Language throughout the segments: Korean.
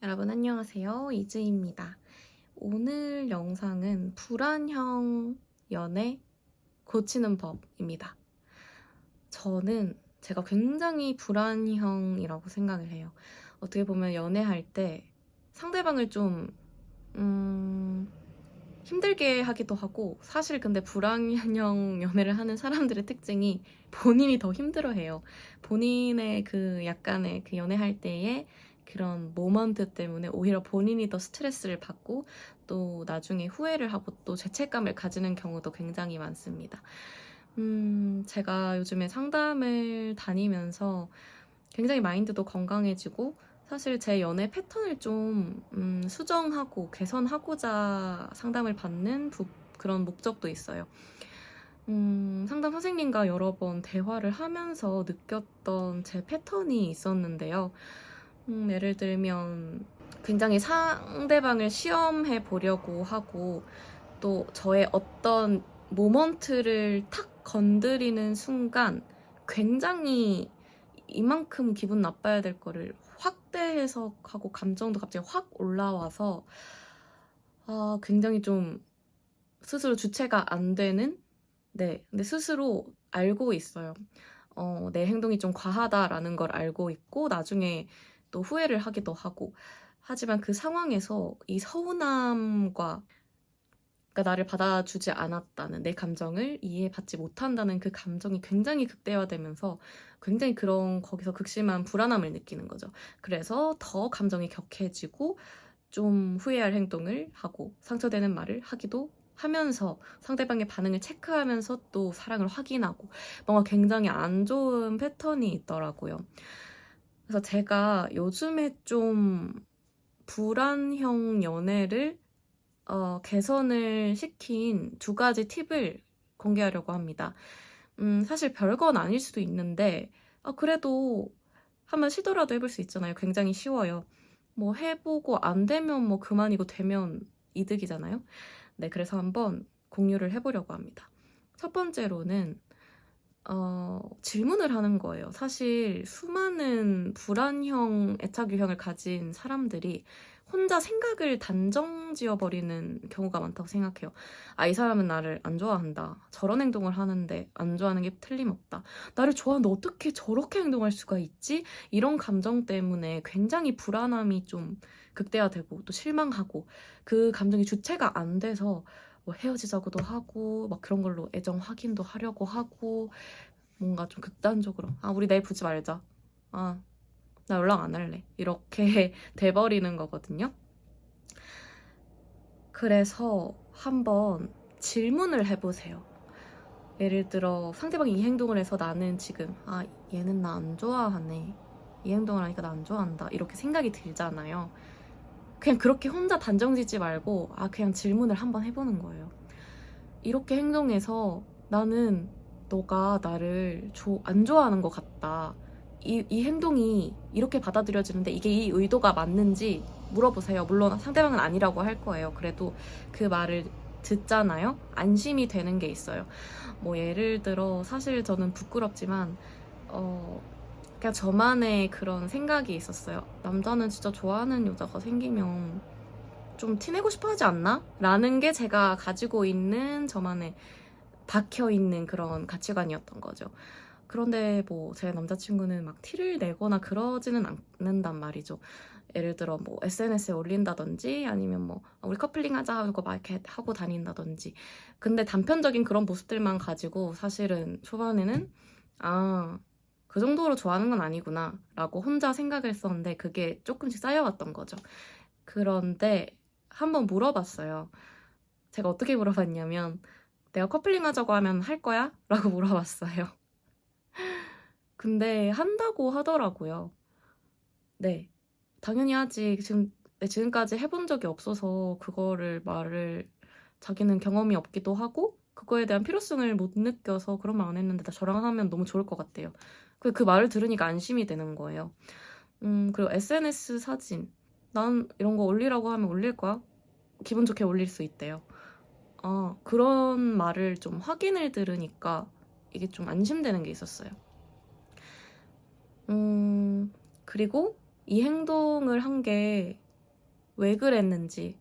여러분 안녕하세요. 이즈입니다. 오늘 영상은 불안형 연애 고치는 법입니다. 저는 제가 굉장히 불안형이라고 생각을 해요. 어떻게 보면 연애할 때 상대방을 좀 힘들게 하기도 하고, 사실 근데 불안형 연애를 하는 사람들의 특징이 본인이 더 힘들어해요. 본인의 그 약간의 그 연애할 때의 그런 모먼트 때문에 오히려 본인이 더 스트레스를 받고 또 나중에 후회를 하고 또 죄책감을 가지는 경우도 굉장히 많습니다. 제가 요즘에 상담을 다니면서 굉장히 마인드도 건강해지고, 사실 제 연애 패턴을 좀 수정하고 개선하고자 상담을 받는 그런 목적도 있어요. 상담 선생님과 여러 번 대화를 하면서 느꼈던 제 패턴이 있었는데요. 예를 들면 굉장히 상대방을 시험해 보려고 하고, 또 저의 어떤 모먼트를 탁 건드리는 순간 굉장히 이만큼 기분 나빠야 될 거를 확대 해석하고 감정도 갑자기 확 올라와서 굉장히 좀 스스로 주체가 안 되는. 네, 근데 스스로 알고 있어요. 내 행동이 좀 과하다라는 걸 알고 있고 나중에 또 후회를 하기도 하고. 하지만 그 상황에서 이 서운함과, 그러니까 나를 받아주지 않았다는, 내 감정을 이해받지 못한다는 그 감정이 굉장히 극대화되면서 굉장히 그런 거기서 극심한 불안함을 느끼는 거죠. 그래서 더 감정이 격해지고 좀 후회할 행동을 하고 상처되는 말을 하기도 하면서 상대방의 반응을 체크하면서 또 사랑을 확인하고, 뭔가 굉장히 안 좋은 패턴이 있더라고요. 그래서 제가 요즘에 좀 불안형 연애를 개선을 시킨 두 가지 팁을 공개하려고 합니다. 사실 별건 아닐 수도 있는데, 그래도 한번 시도라도 해볼 수 있잖아요. 굉장히 쉬워요. 뭐 해보고 안 되면 뭐 그만이고 되면 이득이잖아요. 네, 그래서 한번 공유를 해보려고 합니다. 첫 번째로는 질문을 하는 거예요. 사실 수많은 불안형 애착 유형을 가진 사람들이 혼자 생각을 단정 지어버리는 경우가 많다고 생각해요. 이 사람은 나를 안 좋아한다. 저런 행동을 하는데 안 좋아하는 게 틀림없다. 나를 좋아하는데 어떻게 저렇게 행동할 수가 있지? 이런 감정 때문에 굉장히 불안함이 좀 극대화되고 또 실망하고, 그 감정이 주체가 안 돼서 뭐 헤어지자고도 하고 막 그런 걸로 애정 확인도 하려고 하고, 뭔가 좀 극단적으로 우리 내일 보지 말자, 나 연락 안 할래, 이렇게 돼버리는 거거든요. 그래서 한번 질문을 해보세요. 예를 들어 상대방이 이 행동을 해서 나는 지금 얘는 나 안 좋아하네, 이 행동을 하니까 나 안 좋아한다, 이렇게 생각이 들잖아요. 그냥 그렇게 혼자 단정 짓지 말고 그냥 질문을 한번 해보는 거예요. 이렇게 행동해서 나는 너가 나를 안 좋아하는 것 같다. 이 행동이 이렇게 받아들여지는데 이게 이 의도가 맞는지 물어보세요. 물론 상대방은 아니라고 할 거예요. 그래도 그 말을 듣잖아요. 안심이 되는 게 있어요. 뭐 예를 들어, 사실 저는 부끄럽지만 그냥 저만의 그런 생각이 있었어요. 남자는 진짜 좋아하는 여자가 생기면 좀 티내고 싶어 하지 않나? 라는 게 제가 가지고 있는 저만의 박혀있는 그런 가치관이었던 거죠. 그런데 뭐 제 남자친구는 막 티를 내거나 그러지는 않는단 말이죠. 예를 들어 뭐 SNS에 올린다든지 아니면 뭐 우리 커플링 하자 하고 막 이렇게 하고 다닌다든지. 근데 단편적인 그런 모습들만 가지고 사실은 초반에는 그 정도로 좋아하는 건 아니구나 라고 혼자 생각을 했었는데, 그게 조금씩 쌓여왔던 거죠. 그런데 한번 물어봤어요. 제가 어떻게 물어봤냐면, 내가 커플링 하자고 하면 할 거야? 라고 물어봤어요. 근데 한다고 하더라고요. 네, 당연히 하지. 지금까지 해본 적이 없어서 그거를 말을, 자기는 경험이 없기도 하고 그거에 대한 필요성을 못 느껴서 그런 말 안 했는데 나 저랑 하면 너무 좋을 것 같대요. 그 말을 들으니까 안심이 되는 거예요. 그리고 SNS 사진, 난 이런 거 올리라고 하면 올릴 거야? 기분 좋게 올릴 수 있대요. 그런 말을 좀 확인을 들으니까 이게 좀 안심되는 게 있었어요. 그리고 이 행동을 한 게 왜 그랬는지,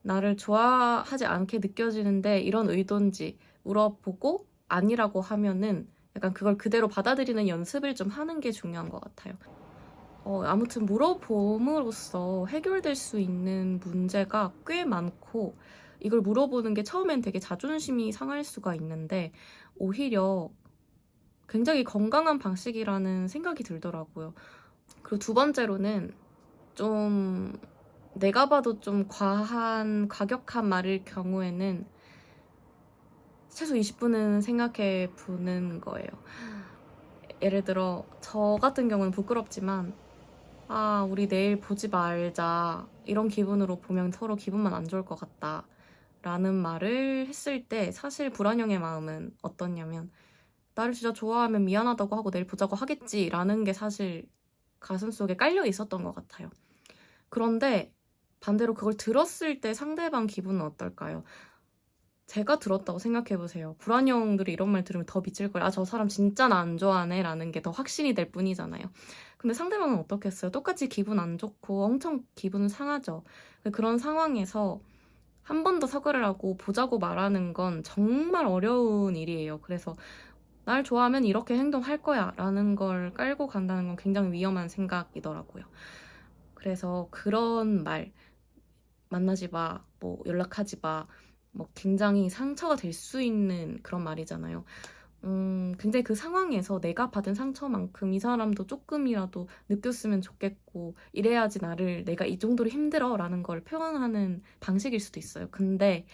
나를 좋아하지 않게 느껴지는데 이런 의도인지 물어보고 아니라고 하면은 약간 그걸 그대로 받아들이는 연습을 좀 하는 게 중요한 것 같아요. 아무튼 물어봄으로써 해결될 수 있는 문제가 꽤 많고, 이걸 물어보는 게 처음엔 되게 자존심이 상할 수가 있는데 오히려 굉장히 건강한 방식이라는 생각이 들더라고요. 그리고 두 번째로는 좀 내가 봐도 좀 과격한 말일 경우에는 최소 20분은 생각해 보는 거예요. 예를 들어 저 같은 경우는 부끄럽지만 우리 내일 보지 말자, 이런 기분으로 보면 서로 기분만 안 좋을 것 같다 라는 말을 했을 때 사실 불안형의 마음은 어떻냐면, 나를 진짜 좋아하면 미안하다고 하고 내일 보자고 하겠지 라는 게 사실 가슴속에 깔려 있었던 것 같아요. 그런데 반대로 그걸 들었을 때 상대방 기분은 어떨까요? 제가 들었다고 생각해보세요. 불안형들이 이런 말 들으면 더 미칠 거예요. 저 사람 진짜 나 안 좋아하네 라는 게 더 확신이 될 뿐이잖아요. 근데 상대방은 어떻겠어요? 똑같이 기분 안 좋고 엄청 기분 상하죠. 그런 상황에서 한 번 더 사과를 하고 보자고 말하는 건 정말 어려운 일이에요. 그래서 날 좋아하면 이렇게 행동할 거야 라는 걸 깔고 간다는 건 굉장히 위험한 생각이더라고요. 그래서 그런 말, 만나지 마, 뭐 연락하지 마, 뭐 굉장히 상처가 될 수 있는 그런 말이잖아요. 굉장히 그 상황에서 내가 받은 상처만큼 이 사람도 조금이라도 느꼈으면 좋겠고, 이래야지 내가 이 정도로 힘들어 라는 걸 표현하는 방식일 수도 있어요. 근데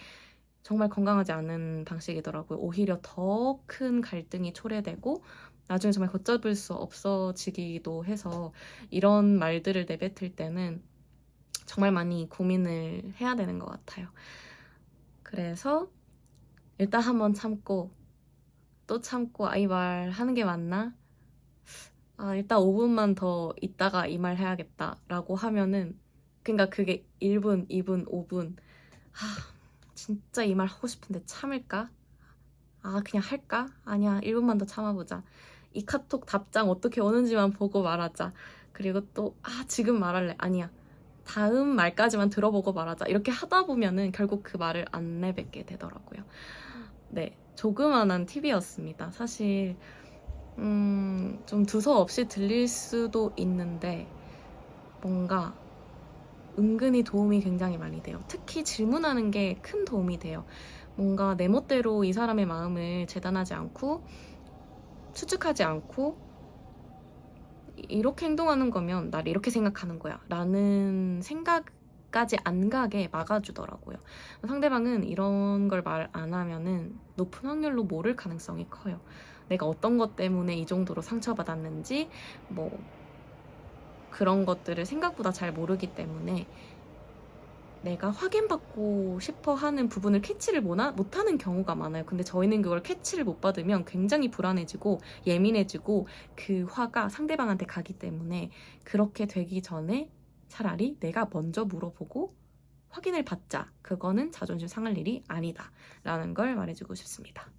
정말 건강하지 않은 방식이더라고요. 오히려 더 큰 갈등이 초래되고 나중에 정말 걷잡을 수 없어지기도 해서, 이런 말들을 내뱉을 때는 정말 많이 고민을 해야 되는 것 같아요. 그래서 일단 한번 참고 또 참고, 이 말 하는 게 맞나? 일단 5분만 더 있다가 이 말 해야겠다 라고 하면은, 그러니까 그게 1분, 2분, 5분, 진짜 이 말 하고 싶은데 참을까? 그냥 할까? 아니야, 1분만 더 참아보자. 이 카톡 답장 어떻게 오는지만 보고 말하자. 그리고 또 지금 말할래. 아니야, 다음 말까지만 들어보고 말하자. 이렇게 하다 보면은 결국 그 말을 안 내뱉게 되더라고요. 네, 조그만한 팁이었습니다. 사실 좀 두서없이 들릴 수도 있는데 뭔가 은근히 도움이 굉장히 많이 돼요. 특히 질문하는 게 큰 도움이 돼요. 뭔가 내 멋대로 이 사람의 마음을 재단하지 않고 추측하지 않고, 이렇게 행동하는 거면 나를 이렇게 생각하는 거야 라는 생각까지 안 가게 막아주더라고요. 상대방은 이런 걸 말 안 하면은 높은 확률로 모를 가능성이 커요. 내가 어떤 것 때문에 이 정도로 상처받았는지, 뭐 그런 것들을 생각보다 잘 모르기 때문에 내가 확인받고 싶어 하는 부분을 캐치를 못하는 경우가 많아요. 근데 저희는 그걸 캐치를 못 받으면 굉장히 불안해지고 예민해지고 그 화가 상대방한테 가기 때문에, 그렇게 되기 전에 차라리 내가 먼저 물어보고 확인을 받자. 그거는 자존심 상할 일이 아니다 라는 걸 말해주고 싶습니다.